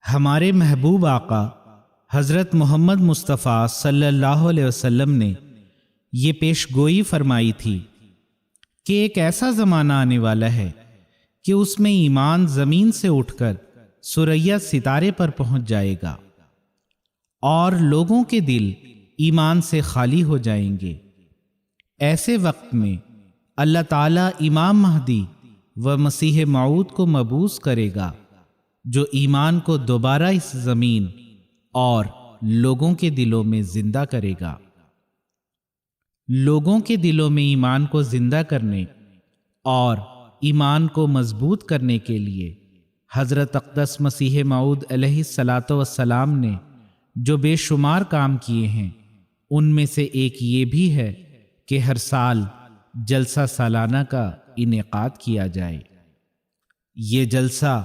ہمارے محبوب آقا حضرت محمد مصطفیٰ صلی اللہ علیہ وسلم نے یہ پیش گوئی فرمائی تھی کہ ایک ایسا زمانہ آنے والا ہے کہ اس میں ایمان زمین سے اٹھ کر ثریا ستارے پر پہنچ جائے گا اور لوگوں کے دل ایمان سے خالی ہو جائیں گے۔ ایسے وقت میں اللہ تعالیٰ امام مہدی و مسیح موعود کو مبعوث کرے گا جو ایمان کو دوبارہ اس زمین اور لوگوں کے دلوں میں زندہ کرے گا۔ لوگوں کے دلوں میں ایمان کو زندہ کرنے اور ایمان کو مضبوط کرنے کے لیے حضرت اقدس مسیح موعود علیہ الصلاۃ والسلام نے جو بے شمار کام کیے ہیں، ان میں سے ایک یہ بھی ہے کہ ہر سال جلسہ سالانہ کا انعقاد کیا جائے۔ یہ جلسہ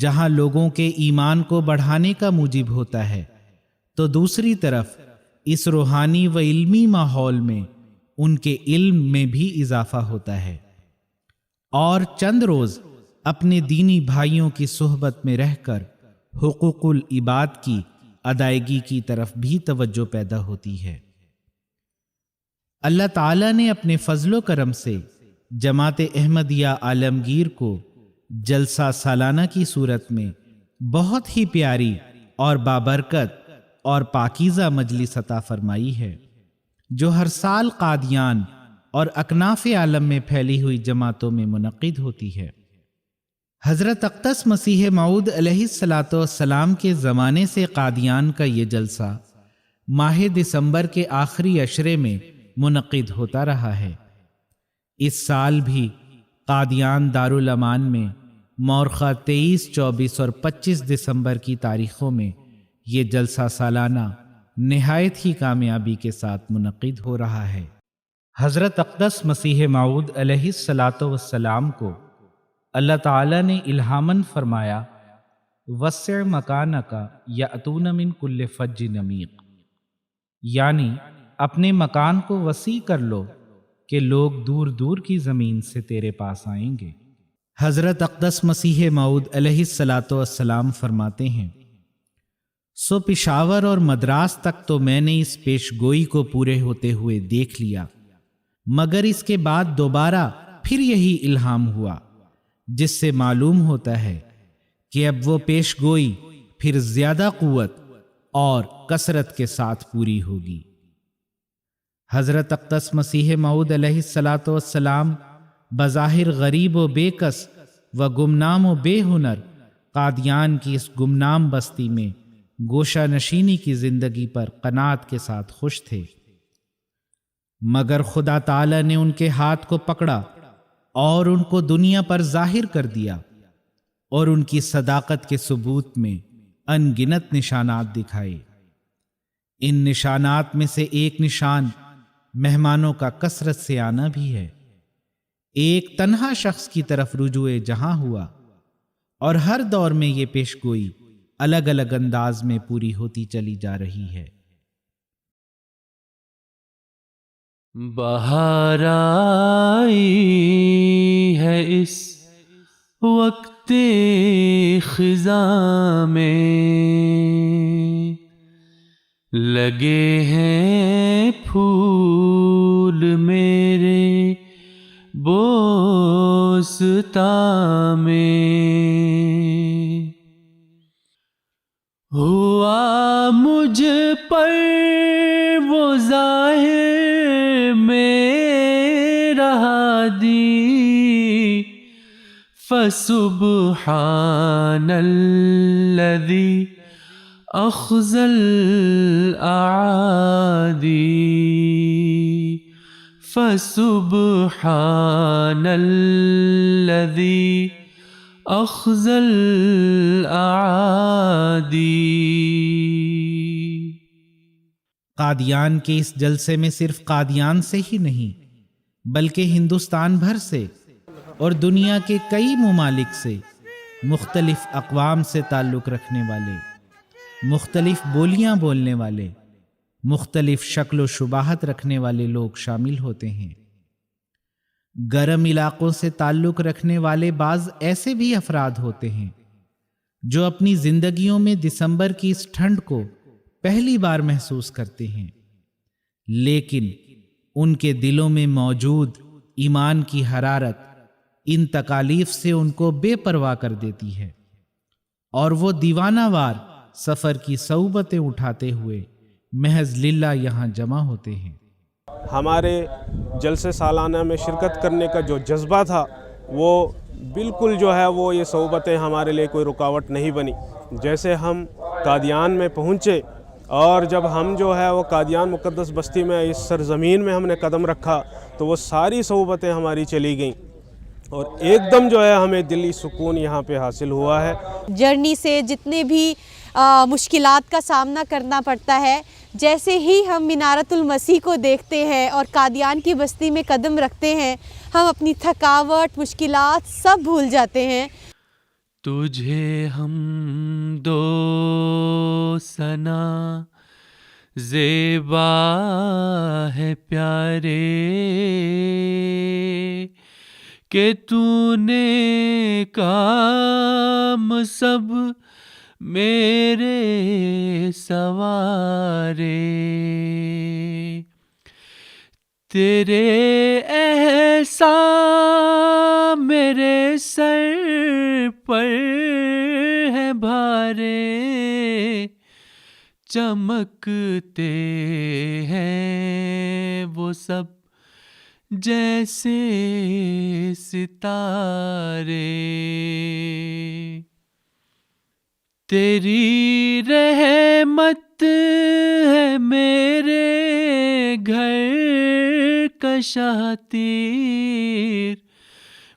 جہاں لوگوں کے ایمان کو بڑھانے کا موجب ہوتا ہے، تو دوسری طرف اس روحانی و علمی ماحول میں ان کے علم میں بھی اضافہ ہوتا ہے، اور چند روز اپنے دینی بھائیوں کی صحبت میں رہ کر حقوق العباد کی ادائیگی کی طرف بھی توجہ پیدا ہوتی ہے۔ اللہ تعالیٰ نے اپنے فضل و کرم سے جماعت احمدیہ عالمگیر کو جلسہ سالانہ کی صورت میں بہت ہی پیاری اور بابرکت اور پاکیزہ مجلس عطا فرمائی ہے، جو ہر سال قادیان اور اکناف عالم میں پھیلی ہوئی جماعتوں میں منعقد ہوتی ہے۔ حضرت اقدس مسیح موعود علیہ الصلاۃ والسلام کے زمانے سے قادیان کا یہ جلسہ ماہ دسمبر کے آخری عشرے میں منعقد ہوتا رہا ہے۔ اس سال بھی قادیان دارالامان میں مورخہ 23، 24 اور 25 دسمبر کی تاریخوں میں یہ جلسہ سالانہ نہایت ہی کامیابی کے ساتھ منعقد ہو رہا ہے۔ حضرت اقدس مسیح موعود علیہ الصلاۃ والسلام کو اللہ تعالیٰ نے الہاماً فرمایا، وسع مکانک یأتون من کل فج عمیق، یعنی اپنے مکان کو وسیع کر لو کہ لوگ دور دور کی زمین سے تیرے پاس آئیں گے۔ حضرت اقدس مسیح موعود علیہ الصلاۃ والسلام فرماتے ہیں، سو پشاور اور مدراس تک تو میں نے اس پیش گوئی کو پورے ہوتے ہوئے دیکھ لیا، مگر اس کے بعد دوبارہ پھر یہی الہام ہوا، جس سے معلوم ہوتا ہے کہ اب وہ پیش گوئی پھر زیادہ قوت اور کثرت کے ساتھ پوری ہوگی۔ حضرت اقدس مسیح موعود علیہ الصلاۃ والسلام بظاہر غریب و بے کس و گمنام و بے ہنر قادیان کی اس گمنام بستی میں گوشہ نشینی کی زندگی پر قناعت کے ساتھ خوش تھے، مگر خدا تعالی نے ان کے ہاتھ کو پکڑا اور ان کو دنیا پر ظاہر کر دیا، اور ان کی صداقت کے ثبوت میں ان گنت نشانات دکھائے۔ ان نشانات میں سے ایک نشان مہمانوں کا کثرت سے آنا بھی ہے۔ ایک تنہا شخص کی طرف رجوع جہاں ہوا، اور ہر دور میں یہ پیش گوئی الگ الگ انداز میں پوری ہوتی چلی جا رہی ہے۔ بہار آئی ہے اس وقت خزاں میں، لگے ہیں پھول میرے بوستاں میں، ہوا مجھ پر وہ ظاہر میرا ہادی، فسبحان الذی اخزى الأعادي، فسبحان الذي اخزى الأعادي۔ قادیان کے اس جلسے میں صرف قادیان سے ہی نہیں بلکہ ہندوستان بھر سے اور دنیا کے کئی ممالک سے، مختلف اقوام سے تعلق رکھنے والے، مختلف بولیاں بولنے والے، مختلف شکل و شباہت رکھنے والے لوگ شامل ہوتے ہیں۔ گرم علاقوں سے تعلق رکھنے والے بعض ایسے بھی افراد ہوتے ہیں جو اپنی زندگیوں میں دسمبر کی اس ٹھنڈ کو پہلی بار محسوس کرتے ہیں، لیکن ان کے دلوں میں موجود ایمان کی حرارت ان تکالیف سے ان کو بے پرواہ کر دیتی ہے، اور وہ دیوانہ وار سفر کی صعوبتیں اٹھاتے ہوئے محض للہ یہاں جمع ہوتے ہیں۔ ہمارے جلسے سالانہ میں شرکت کرنے کا جو جذبہ تھا وہ بالکل جو ہے وہ یہ صعوبتیں ہمارے لیے کوئی رکاوٹ نہیں بنی۔ جیسے ہم قادیان میں پہنچے اور جب ہم جو ہے وہ قادیان مقدس بستی میں اس سرزمین میں ہم نے قدم رکھا تو وہ ساری صعوبتیں ہماری چلی گئیں اور ایک دم جو ہے ہمیں دلی سکون یہاں پہ حاصل ہوا ہے۔ جرنی سے جتنے بھی مشکلات کا سامنا کرنا پڑتا ہے، جیسے ہی ہم مینارۃ المسیح کو دیکھتے ہیں اور قادیان کی بستی میں قدم رکھتے ہیں، ہم اپنی تھکاوٹ، مشکلات سب بھول جاتے ہیں۔ تجھے ہم دو ثنا زیبا ہے پیارے، کہ تو نے کام سب میرے سوارے، تیرے احسان میرے سر پر ہے بھارے، چمکتے ہیں وہ سب جیسے ستارے، تیری رحمت ہے میرے گھر کا شاہ تیر،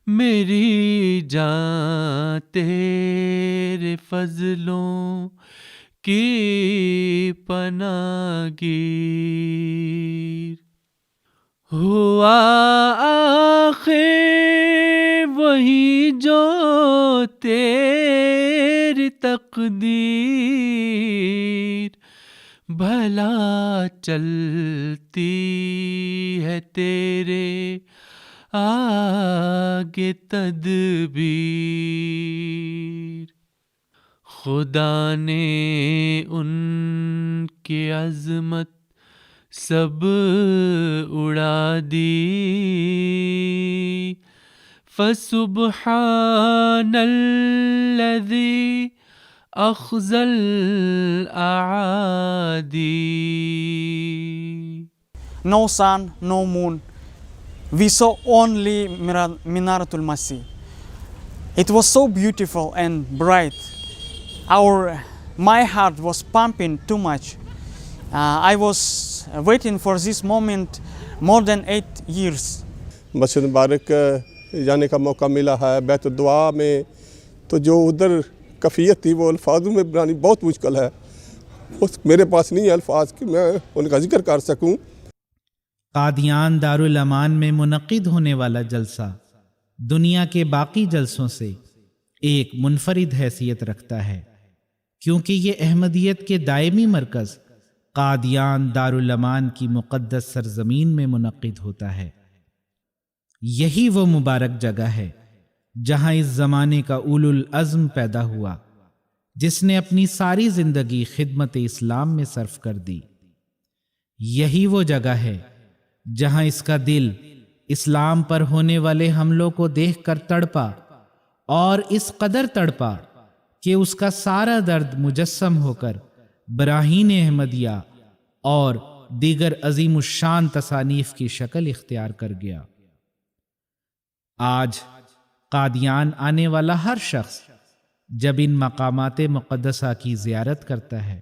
میری جان تیرے فضلوں کی پناہ گیر، ہوا آخر وہی جو تیری تقدیر، بھلا چلتی ہے تیرے آگے تدبیر، خدا نے ان کی عظمت سب اڑا دی، فسبحان الذی اخزى الأعادی۔ No sun, no moon. We saw only Minarat al-Masih. It was so beautiful and bright. My heart was pumping too much. I was waiting for this moment more than 8 years. مسجد مبارک جانے کا موقع ملا ہے بیت الدعا میں، تو جو ادھر کیفیت تھی وہ الفاظوں میں بنانی بہت مشکل ہے، میرے پاس نہیں ہے الفاظ کہ میں ان کا ذکر کر سکوں۔ قادیان دارالامان میں منعقد ہونے والا جلسہ دنیا کے باقی جلسوں سے ایک منفرد حیثیت رکھتا ہے، کیونکہ یہ احمدیت کے دائمی مرکز قادیان دارالامان کی مقدس سرزمین میں منعقد ہوتا ہے۔ یہی وہ مبارک جگہ ہے جہاں اس زمانے کا اولو العزم پیدا ہوا، جس نے اپنی ساری زندگی خدمت اسلام میں صرف کر دی۔ یہی وہ جگہ ہے جہاں اس کا دل اسلام پر ہونے والے حملوں کو دیکھ کر تڑپا، اور اس قدر تڑپا کہ اس کا سارا درد مجسم ہو کر براہین احمدیہ اور دیگر عظیم الشان تصانیف کی شکل اختیار کر گیا۔ آج قادیان آنے والا ہر شخص جب ان مقامات مقدسہ کی زیارت کرتا ہے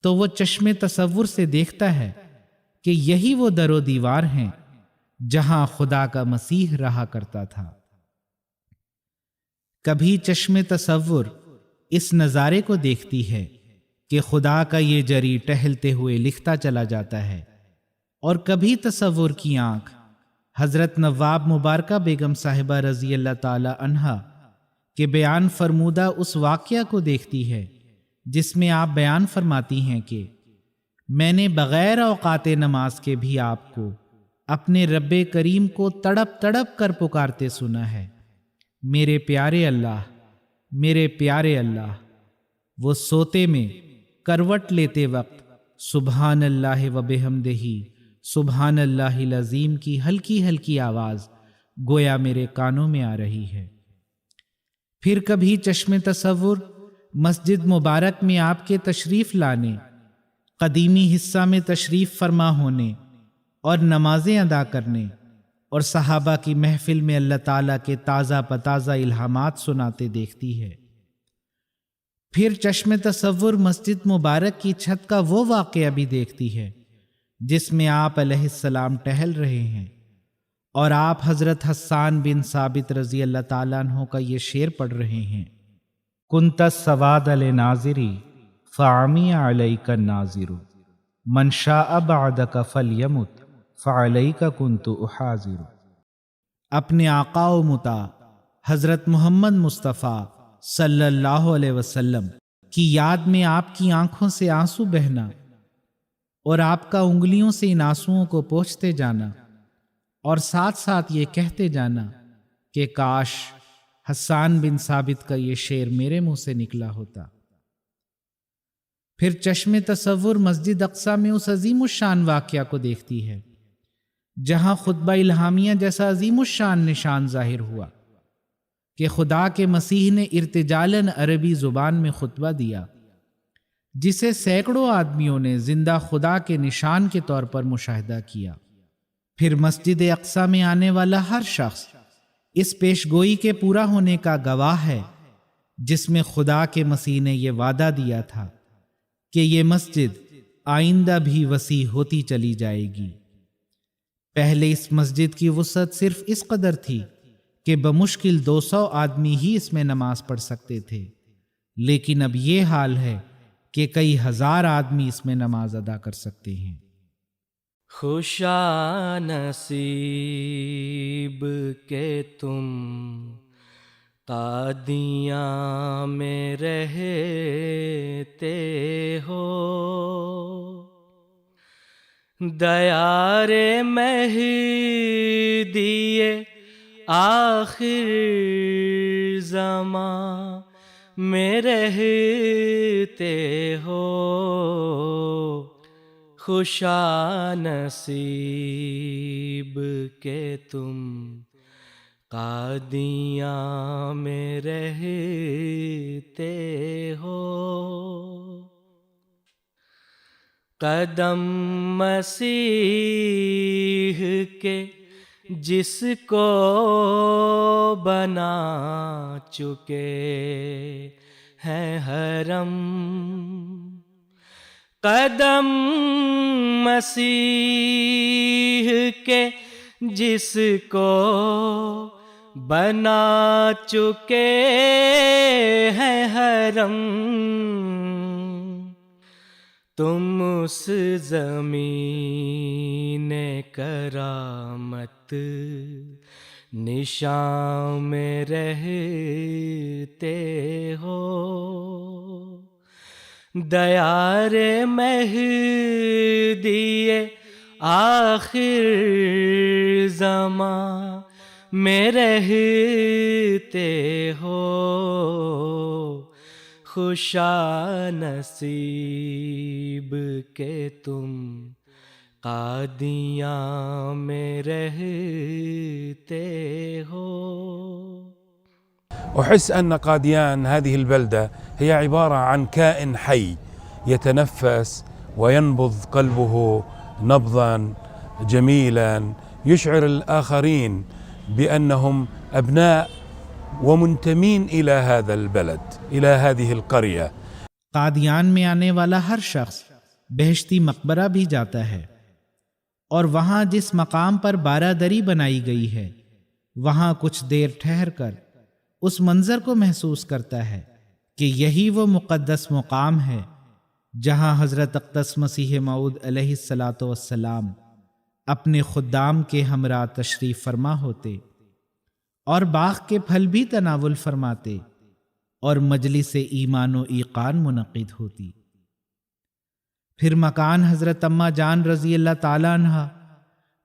تو وہ چشم تصور سے دیکھتا ہے کہ یہی وہ در و دیوار ہیں جہاں خدا کا مسیح رہا کرتا تھا۔ کبھی چشم تصور اس نظارے کو دیکھتی ہے کہ خدا کا یہ جری ٹہلتے ہوئے لکھتا چلا جاتا ہے، اور کبھی تصور کی آنکھ حضرت نواب مبارکہ بیگم صاحبہ رضی اللہ تعالی عنہا کے بیان فرمودہ اس واقعہ کو دیکھتی ہے جس میں آپ بیان فرماتی ہیں کہ میں نے بغیر اوقات نماز کے بھی آپ کو اپنے رب کریم کو تڑپ تڑپ کر پکارتے سنا ہے، میرے پیارے اللہ، میرے پیارے اللہ، وہ سوتے میں کروٹ لیتے وقت سبحان اللہ و بحمدہ سبحان اللہ العظیم کی ہلکی ہلکی آواز گویا میرے کانوں میں آ رہی ہے۔ پھر کبھی چشم تصور مسجد مبارک میں آپ کے تشریف لانے، قدیمی حصہ میں تشریف فرما ہونے اور نمازیں ادا کرنے اور صحابہ کی محفل میں اللہ تعالیٰ کے تازہ بتازہ الہامات سناتے دیکھتی ہے۔ پھر چشم تصور مسجد مبارک کی چھت کا وہ واقعہ بھی دیکھتی ہے جس میں آپ علیہ السلام ٹہل رہے ہیں اور آپ حضرت حسان بن ثابت رضی اللہ تعالیٰ عنہ کا یہ شعر پڑھ رہے ہیں: کنت السواد لناظری فعمی علیک الناظر من شاء بعدک فلیمت فعلیک کنت احاذر۔ اپنے آقا و مطاع حضرت محمد مصطفیٰ صلی اللہ علیہ وسلم کی یاد میں آپ کی آنکھوں سے آنسو بہنا اور آپ کا انگلیوں سے ان آنسوؤں کو پوچھتے جانا اور ساتھ ساتھ یہ کہتے جانا کہ کاش حسان بن ثابت کا یہ شعر میرے منہ سے نکلا ہوتا۔ پھر چشم تصور مسجد اقصیٰ میں اس عظیم الشان واقعہ کو دیکھتی ہے جہاں خطبہ الہامیہ جیسا عظیم الشان نشان ظاہر ہوا کہ خدا کے مسیح نے ارتجالاً عربی زبان میں خطبہ دیا جسے سینکڑوں آدمیوں نے زندہ خدا کے نشان کے طور پر مشاہدہ کیا۔ پھر مسجد اقصیٰ میں آنے والا ہر شخص اس پیشگوئی کے پورا ہونے کا گواہ ہے جس میں خدا کے مسیح نے یہ وعدہ دیا تھا کہ یہ مسجد آئندہ بھی وسیع ہوتی چلی جائے گی۔ پہلے اس مسجد کی وسعت صرف اس قدر تھی کہ بمشکل 200 آدمی ہی اس میں نماز پڑھ سکتے تھے، لیکن اب یہ حال ہے کہ کئی ہزار آدمی اس میں نماز ادا کر سکتے ہیں۔ خوشا نصیب کہ تم قادیاں میں رہتے ہو، دیار مہدی آخر زمان میں رہتے ہو، خوشا نصیب کہ تم قادیاں میں رہتے ہو، قدم مسیح کے جس کو بنا چکے ہیں حرم، قدم مسیح کے جس کو بنا چکے ہیں حرم، تم اس زمین کرامت نشان میں رہتے ہو، دیار مہدی آخر زمان میں رہتے ہو، خوشا نصیب کہ تم قادیاں میں رہتے ہو۔ أحس أن قاديان هذه البلدة هي عبارة عن كائن حي يتنفس وينبض قلبه نبضا جميلا يشعر الآخرين بأنهم أبناء ومنتمين إلى هذا البلد، إلى هذه القرية۔ قادیان میں آنے والا ہر شخص بہشتی مقبرہ بھی جاتا ہے اور وہاں جس مقام پر بارادری بنائی گئی ہے وہاں کچھ دیر ٹھہر کر اس منظر کو محسوس کرتا ہے کہ یہی وہ مقدس مقام ہے جہاں حضرت اقدس مسیح موعود علیہ الصلاۃ والسلام اپنے خدام کے ہمراہ تشریف فرما ہوتے اور باغ کے پھل بھی تناول فرماتے اور مجلس ایمان و ایقان منعقد ہوتی۔ پھر مکان حضرت اماں جان رضی اللہ تعالیٰ عنہ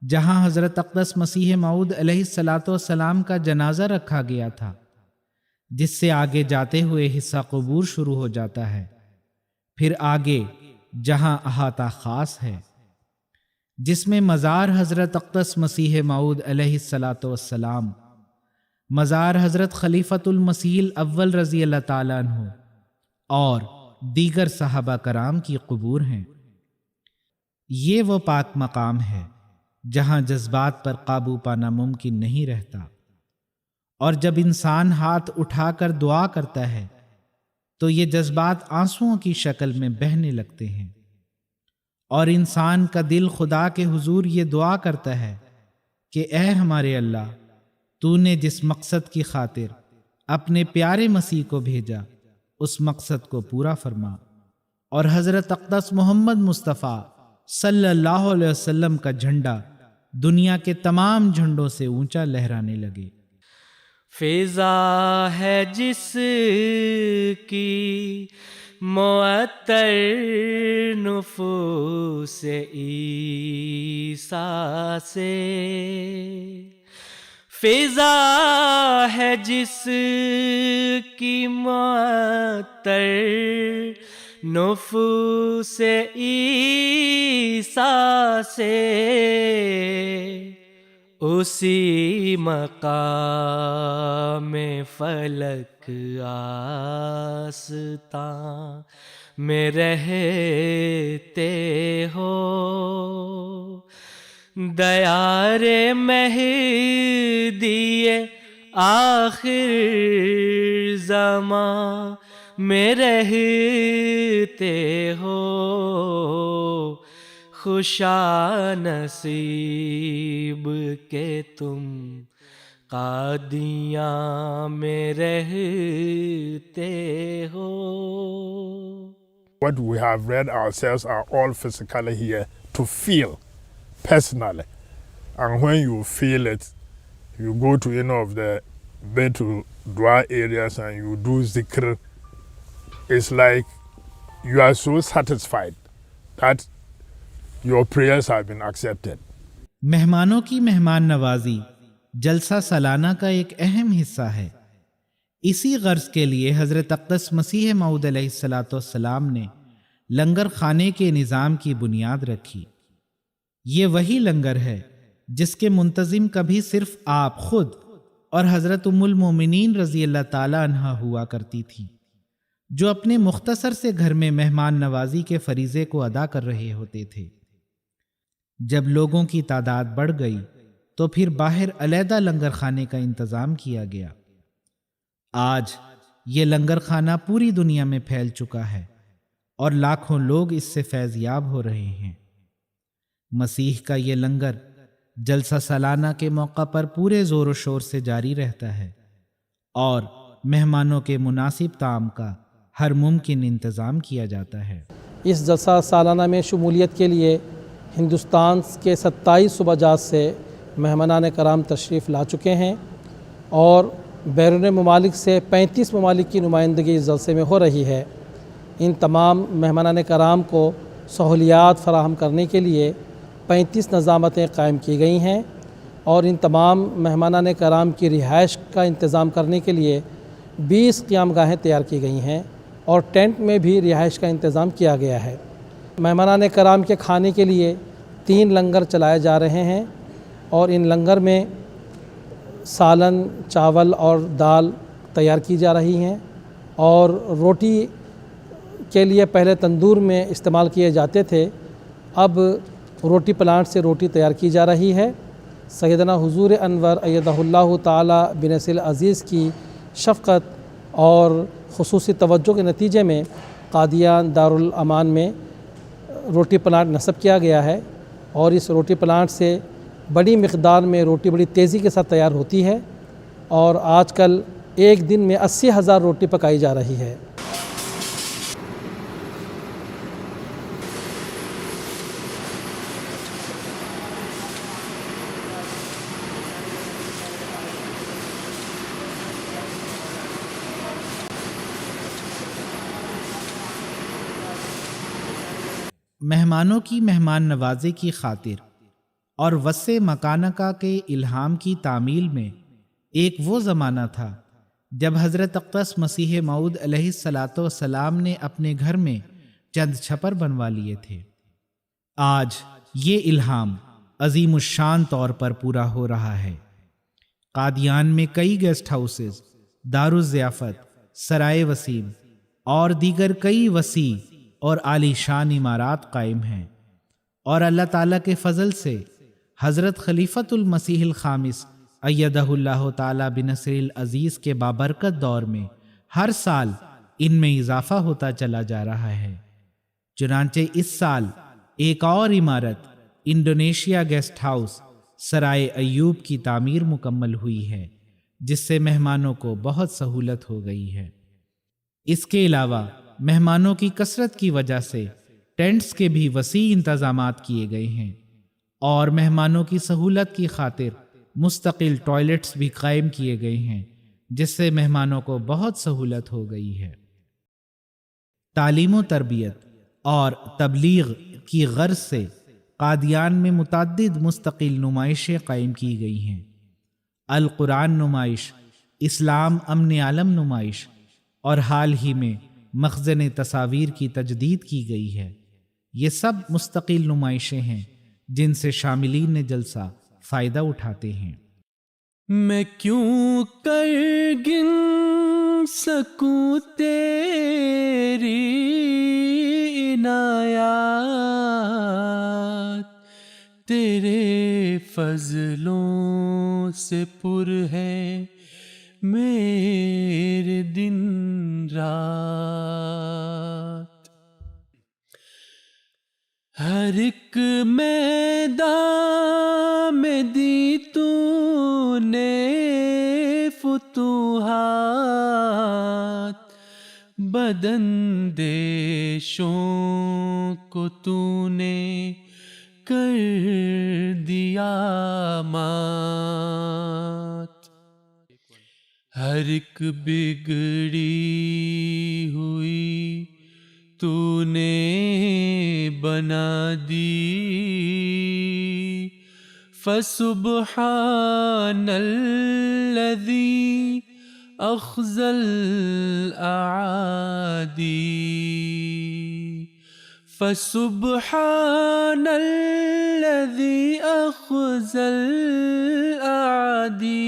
جہاں حضرت اقدس مسیح موعود علیہ الصلاۃ والسلام کا جنازہ رکھا گیا تھا، جس سے آگے جاتے ہوئے حصہ قبور شروع ہو جاتا ہے، پھر آگے جہاں احاطہ خاص ہے، جس میں مزار حضرت اقدس مسیح موعود علیہ الصلاۃ والسلام، مزار حضرت خلیفۃ المسیح الاول رضی اللہ تعالیٰ عنہ اور دیگر صحابہ کرام کی قبور ہیں۔ یہ وہ پاک مقام ہے جہاں جذبات پر قابو پانا ممکن نہیں رہتا، اور جب انسان ہاتھ اٹھا کر دعا کرتا ہے تو یہ جذبات آنسوؤں کی شکل میں بہنے لگتے ہیں، اور انسان کا دل خدا کے حضور یہ دعا کرتا ہے کہ اے ہمارے اللہ، تو نے جس مقصد کی خاطر اپنے پیارے مسیح کو بھیجا اس مقصد کو پورا فرما، اور حضرت اقدس محمد مصطفیٰ صلی اللہ علیہ وسلم کا جھنڈا دنیا کے تمام جھنڈوں سے اونچا لہرانے لگے۔ فضا ہے جس کی معطر نفوس عیسیٰ سے، فضا ہے جس کی معطر نفوس عیسیٰ سے، اسی مقام فلک آستاں میں رہتے ہو، دیار مہدی آخر زمان میں رہتے ہو، خوشا نصیب کہ تم قادیاں میں رہتے ہو۔ What we have read ourselves are all physically here to feel personally. And when you feel it, you go to any of the Baitul Dua areas and you do zikr. It's like you are so satisfied that your prayers have been accepted. مہمانوں کی مہمان نوازی جلسہ سالانہ کا ایک اہم حصہ ہے۔ اسی غرض کے لیے حضرت اقدس مسیح موعود علیہ الصلاۃ والسلام نے لنگر خانے کے نظام کی بنیاد رکھی۔ یہ وہی لنگر ہے جس کے منتظم کبھی صرف آپ خود اور حضرت ام المومنین رضی اللہ تعالی عنہا ہوا کرتی تھی، جو اپنے مختصر سے گھر میں مہمان نوازی کے فریضے کو ادا کر رہے ہوتے تھے۔ جب لوگوں کی تعداد بڑھ گئی تو پھر باہر علیحدہ لنگر خانے کا انتظام کیا گیا۔ آج یہ لنگر خانہ پوری دنیا میں پھیل چکا ہے اور لاکھوں لوگ اس سے فیض یاب ہو رہے ہیں۔ مسیح کا یہ لنگر جلسہ سالانہ کے موقع پر پورے زور و شور سے جاری رہتا ہے، اور مہمانوں کے مناسب طعام کا ہر ممکن انتظام کیا جاتا ہے۔ اس جلسہ سالانہ میں شمولیت کے لیے ہندوستان کے 27 صوبہ جات سے مہمانان کرام تشریف لا چکے ہیں، اور بیرون ممالک سے 35 ممالک کی نمائندگی اس جلسے میں ہو رہی ہے۔ ان تمام مہمانان کرام کو سہولیات فراہم کرنے کے لیے 35 نظامتیں قائم کی گئی ہیں، اور ان تمام مہمانان کرام کی رہائش کا انتظام کرنے کے لیے 20 قیام گاہیں تیار کی گئی ہیں، اور ٹینٹ میں بھی رہائش کا انتظام کیا گیا ہے۔ مہمانان کرام کے کھانے کے لیے 3 لنگر چلائے جا رہے ہیں، اور ان لنگر میں سالن، چاول اور دال تیار کی جا رہی ہیں، اور روٹی کے لیے پہلے تندور میں استعمال کیے جاتے تھے، اب روٹی پلانٹ سے روٹی تیار کی جا رہی ہے۔ سیدنا حضور انور ایدہ اللہ تعالی بنصر عزیز کی شفقت اور خصوصی توجہ کے نتیجے میں قادیان دارالامان میں روٹی پلانٹ نصب کیا گیا ہے، اور اس روٹی پلانٹ سے بڑی مقدار میں روٹی بڑی تیزی کے ساتھ تیار ہوتی ہے، اور آج کل ایک دن میں 80,000 روٹی پکائی جا رہی ہے۔ مہمانوں کی مہمان نوازی کی خاطر اور وسع مکانکا کے الہام کی تعمیل میں ایک وہ زمانہ تھا جب حضرت اقدس مسیح موعود علیہ الصلاۃ والسلام نے اپنے گھر میں چند چھپر بنوا لیے تھے۔ آج یہ الہام عظیم الشان طور پر پورا ہو رہا ہے۔ قادیان میں کئی گیسٹ ہاؤسز، دارالضیافت، سرائے وسیم اور دیگر کئی وسیع اور عالی شان عمارات قائم ہیں، اور اللہ تعالیٰ کے فضل سے حضرت خلیفۃ المسیح الخامس ایدہ اللہ تعالیٰ بنصر العزیز کے بابرکت دور میں ہر سال ان میں اضافہ ہوتا چلا جا رہا ہے۔ چنانچہ اس سال ایک اور عمارت انڈونیشیا گیسٹ ہاؤس سرائے ایوب کی تعمیر مکمل ہوئی ہے، جس سے مہمانوں کو بہت سہولت ہو گئی ہے۔ اس کے علاوہ مہمانوں کی کثرت کی وجہ سے ٹینٹس کے بھی وسیع انتظامات کیے گئے ہیں، اور مہمانوں کی سہولت کی خاطر مستقل ٹوائلٹس بھی قائم کیے گئے ہیں، جس سے مہمانوں کو بہت سہولت ہو گئی ہے۔ تعلیم و تربیت اور تبلیغ کی غرض سے قادیان میں متعدد مستقل نمائشیں قائم کی گئی ہیں۔ القرآن نمائش، اسلام امن عالم نمائش، اور حال ہی میں مخزن تصاویر کی تجدید کی گئی ہے۔ یہ سب مستقل نمائشیں ہیں جن سے شاملین جلسہ فائدہ اٹھاتے ہیں۔ میں کیوں کر گن سکوں تیری عنایات، تیرے فضلوں سے پر ہے میرے دن رات۔ ہر ایک میدان میں دی تو نے فتوحات، بداندیشوں کو تو نے کر دیا مات۔ ہر ایک بگڑی ہوئی تو نے بنا دی، فسبحان الذی اخزى الاعادی، فسبحان الذی اخزى الاعادی،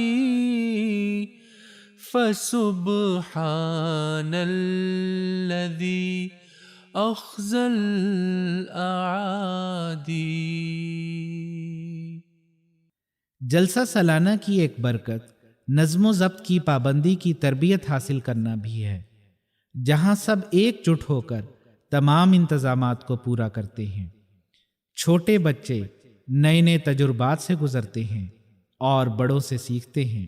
فسبحان الذی اخزى الاعادی۔ جلسہ سالانہ کی ایک برکت نظم و ضبط کی پابندی کی تربیت حاصل کرنا بھی ہے، جہاں سب ایک جٹ ہو کر تمام انتظامات کو پورا کرتے ہیں۔ چھوٹے بچے نئے نئے تجربات سے گزرتے ہیں اور بڑوں سے سیکھتے ہیں۔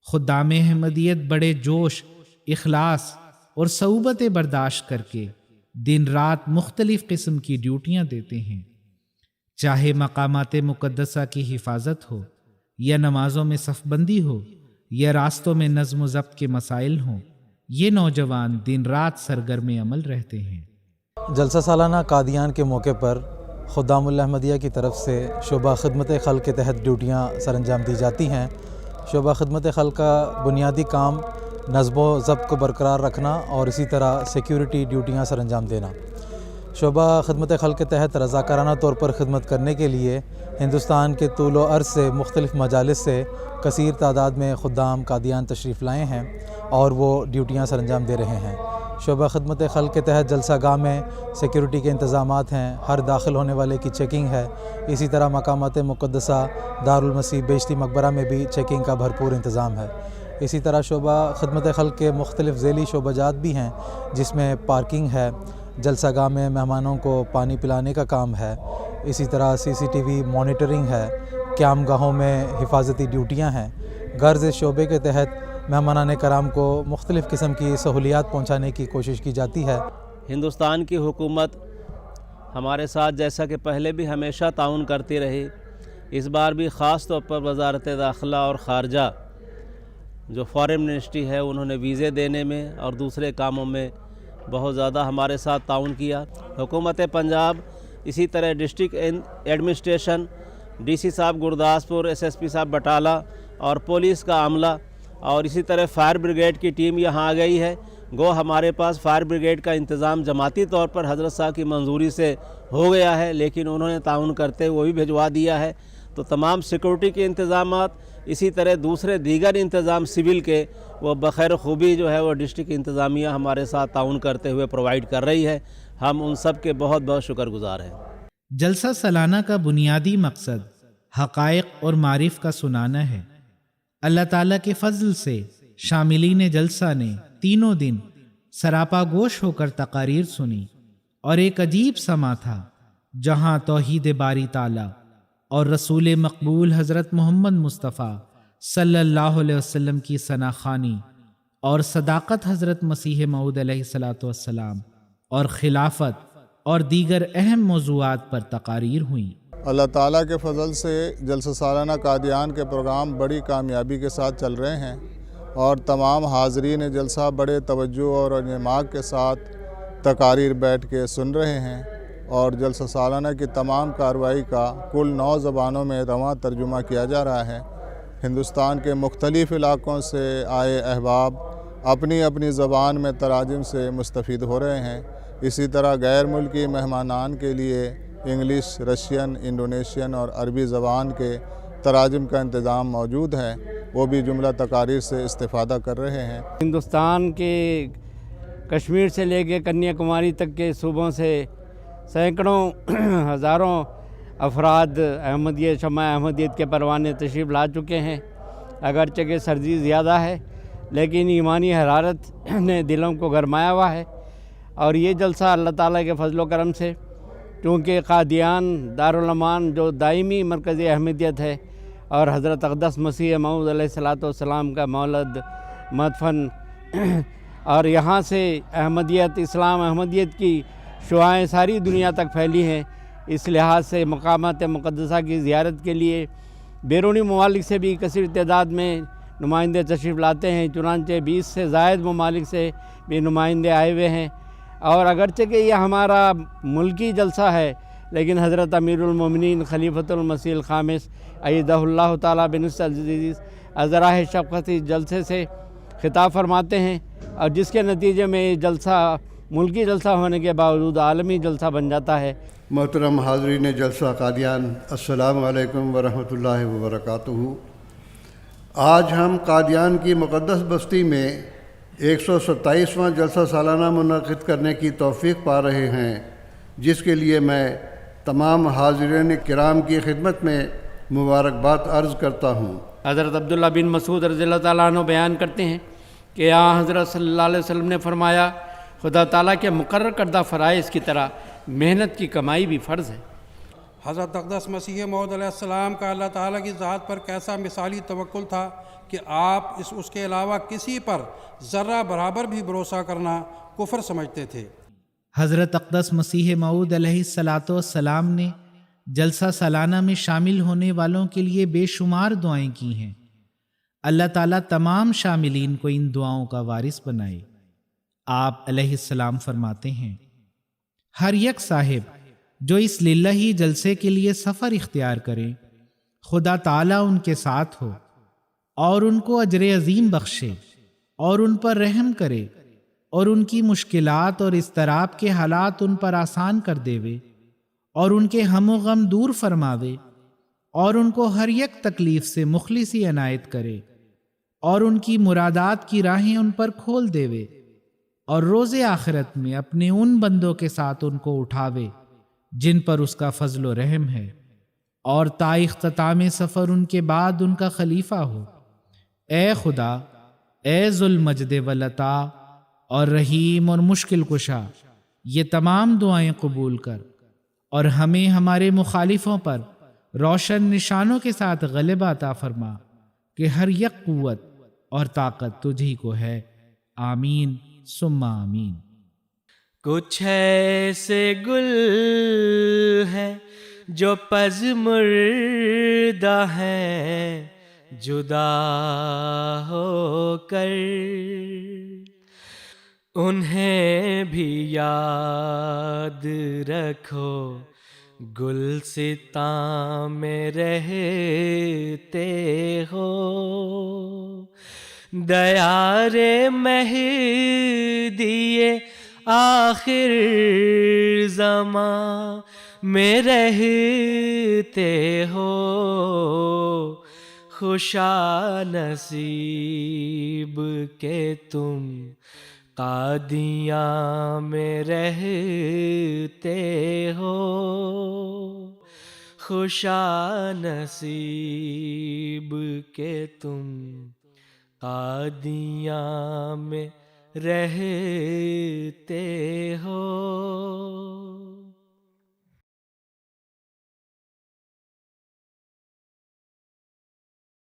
خدام احمدیت بڑے جوش، اخلاص اور صعوبت برداشت کر کے دن رات مختلف قسم کی ڈیوٹیاں دیتے ہیں، چاہے مقامات مقدسہ کی حفاظت ہو، یا نمازوں میں صف بندی ہو، یا راستوں میں نظم و ضبط کے مسائل ہوں۔ یہ نوجوان دن رات سرگرم عمل رہتے ہیں۔ جلسہ سالانہ قادیان کے موقع پر خدام الاحمدیہ کی طرف سے شعبہ خدمت خلق کے تحت ڈیوٹیاں سر انجام دی جاتی ہیں۔ شعبہ خدمت خلق کا بنیادی کام نظم و ضبط کو برقرار رکھنا اور اسی طرح سیکیورٹی ڈیوٹیاں سر انجام دینا۔ شعبہ خدمت خلق کے تحت رضاکارانہ طور پر خدمت کرنے کے لیے ہندوستان کے طول و عرض سے مختلف مجالس سے کثیر تعداد میں خدام قادیان تشریف لائے ہیں اور وہ ڈیوٹیاں سر انجام دے رہے ہیں۔ شعبہ خدمت خلق کے تحت جلسہ گاہ میں سیکیورٹی کے انتظامات ہیں، ہر داخل ہونے والے کی چیکنگ ہے۔ اسی طرح مقامات مقدسہ دارالمسیح بیشتی مقبرہ میں بھی چیکنگ کا بھرپور انتظام ہے۔ اسی طرح شعبہ خدمت خلق کے مختلف ذیلی شعبہ جات بھی ہیں، جس میں پارکنگ ہے، جلسہ گاہ میں مہمانوں کو پانی پلانے کا کام ہے، اسی طرح CCTV مانیٹرنگ ہے، قیام گاہوں میں حفاظتی ڈیوٹیاں ہیں۔ غرض اس شعبے کے تحت مہمانان کرام کو مختلف قسم کی سہولیات پہنچانے کی کوشش کی جاتی ہے۔ ہندوستان کی حکومت ہمارے ساتھ جیسا کہ پہلے بھی ہمیشہ تعاون کرتی رہی، اس بار بھی خاص طور پر وزارت داخلہ اور خارجہ جو فارن منسٹری ہے، انہوں نے ویزے دینے میں اور دوسرے کاموں میں بہت زیادہ ہمارے ساتھ تعاون کیا۔ حکومت پنجاب اسی طرح ڈسٹرکٹ ایڈمنسٹریشن، DC صاحب گرداسپور، SSP صاحب بٹالہ اور پولیس کا عملہ اور اسی طرح فائر بریگیڈ کی ٹیم یہاں آ گئی ہے. گو ہمارے پاس فائر بریگیڈ کا انتظام جماعتی طور پر حضرت صاحب کی منظوری سے ہو گیا ہے، لیکن انہوں نے تعاون کرتے وہ بھی بھجوا دیا ہے. تو تمام سیکورٹی کے انتظامات، اسی طرح دوسرے دیگر انتظام سول کے، وہ بخیر خوبی جو ہے وہ ڈسٹرکٹ انتظامیہ ہمارے ساتھ تعاون کرتے ہوئے پرووائڈ کر رہی ہے. ہم ان سب کے بہت بہت شکر گزار ہیں. جلسہ سالانہ کا بنیادی مقصد حقائق اور معارف کا سنانا ہے. اللہ تعالیٰ کے فضل سے شاملین جلسہ نے تینوں دن سراپا گوش ہو کر تقاریر سنی، اور ایک عجیب سما تھا جہاں توحید باری تعالیٰ اور رسول مقبول حضرت محمد مصطفیٰ صلی اللہ علیہ وسلم کی ثنا خوانی اور صداقت حضرت مسیح موعود علیہ السلام اور خلافت اور دیگر اہم موضوعات پر تقاریر ہوئیں. اللہ تعالیٰ کے فضل سے جلسہ سالانہ قادیان کے پروگرام بڑی کامیابی کے ساتھ چل رہے ہیں، اور تمام حاضرین جلسہ بڑے توجہ اور انہماک کے ساتھ تقاریر بیٹھ کے سن رہے ہیں، اور جلسہ سالانہ کی تمام کارروائی کا کل 9 زبانوں میں رواں ترجمہ کیا جا رہا ہے. ہندوستان کے مختلف علاقوں سے آئے احباب اپنی اپنی زبان میں تراجم سے مستفید ہو رہے ہیں. اسی طرح غیر ملکی مہمانان کے لیے انگلش، رشین، انڈونیشین اور عربی زبان کے تراجم کا انتظام موجود ہے، وہ بھی جملہ تقاریر سے استفادہ کر رہے ہیں. ہندوستان کے کشمیر سے لے کے کنیا کماری تک کے صوبوں سے سینکڑوں ہزاروں افراد احمدیت، شمع احمدیت کے پروانے تشریف لا چکے ہیں. اگرچہ کہ سردی زیادہ ہے، لیکن ایمانی حرارت نے دلوں کو گرمایا ہوا ہے. اور یہ جلسہ اللہ تعالیٰ کے فضل و کرم سے، چونکہ قادیان دارالامان جو دائمی مرکزی احمدیت ہے اور حضرت اقدس مسیح موعود علیہ السلام کا مولد، مدفن، اور یہاں سے احمدیت، اسلام احمدیت کی شعائیں ساری دنیا تک پھیلی ہیں. اس لحاظ سے مقامات مقدسہ کی زیارت کے لیے بیرونی ممالک سے بھی کثیر تعداد میں نمائندے تشریف لاتے ہیں. چنانچہ 20 سے زائد ممالک سے بھی نمائندے آئے ہوئے ہیں. اور اگرچہ کہ یہ ہمارا ملکی جلسہ ہے، لیکن حضرت امیر المومنین خلیفۃ المسیح الخامس ایدہ اللہ تعالیٰ بنصر العزیز ازراہ شفقتی جلسے سے خطاب فرماتے ہیں، اور جس کے نتیجے میں یہ جلسہ ملکی جلسہ ہونے کے باوجود عالمی جلسہ بن جاتا ہے. محترم حاضرین جلسہ قادیان، السلام علیکم ورحمۃ اللہ وبرکاتہ. آج ہم قادیان کی مقدس بستی میں 127واں جلسہ سالانہ منعقد کرنے کی توفیق پا رہے ہیں، جس کے لیے میں تمام حاضرین کرام کی خدمت میں مبارکباد عرض کرتا ہوں. حضرت عبداللہ بن مسعود رضی اللہ تعالیٰ عنہ بیان کرتے ہیں کہ حضرت صلی اللہ علیہ وسلم نے فرمایا، خدا تعالیٰ کے مقرر کردہ فرائض کی طرح محنت کی کمائی بھی فرض ہے. حضرت اقدس مسیح موعود علیہ السلام کا اللہ تعالیٰ کی ذات پر کیسا مثالی توکل تھا کہ آپ اس کے علاوہ کسی پر ذرہ برابر بھی بھروسہ کرنا کفر سمجھتے تھے. حضرت اقدس مسیح موعود علیہ السلام نے جلسہ سالانہ میں شامل ہونے والوں کے لیے بے شمار دعائیں کی ہیں. اللہ تعالیٰ تمام شاملین کو ان دعاؤں کا وارث بنائے. آپ علیہ السلام فرماتے ہیں، ہر یک صاحب جو اس للہی جلسے کے لیے سفر اختیار کرے، خدا تعالیٰ ان کے ساتھ ہو اور ان کو اجر عظیم بخشے اور ان پر رحم کرے اور ان کی مشکلات اور اضطراب کے حالات ان پر آسان کر دیوے اور ان کے ہم و غم دور فرماوے اور ان کو ہر یک تکلیف سے مخلصی عنایت کرے اور ان کی مرادات کی راہیں ان پر کھول دیوے اور روز آخرت میں اپنے ان بندوں کے ساتھ ان کو اٹھاوے جن پر اس کا فضل و رحم ہے، اور تا اختتام سفر ان کے بعد ان کا خلیفہ ہو. اے خدا، اے ذوالمجد والعطا اور رحیم اور مشکل کشا، یہ تمام دعائیں قبول کر اور ہمیں ہمارے مخالفوں پر روشن نشانوں کے ساتھ غلبہ عطا فرما کہ ہر یک قوت اور طاقت تجھی کو ہے. آمین ثم آمین. کچھ ایسے گل ہے جو پز مردہ ہیں، جدا ہو کر انہیں بھی یاد رکھو، گلستاں میں رہتے ہو. دیار مہدی آخر زمان میں رہتے ہو، خوشا نصیب کہ تم قادیاں میں رہتے ہو، خوشا نصیب کہ تم قادیاں میں رہتے ہو۔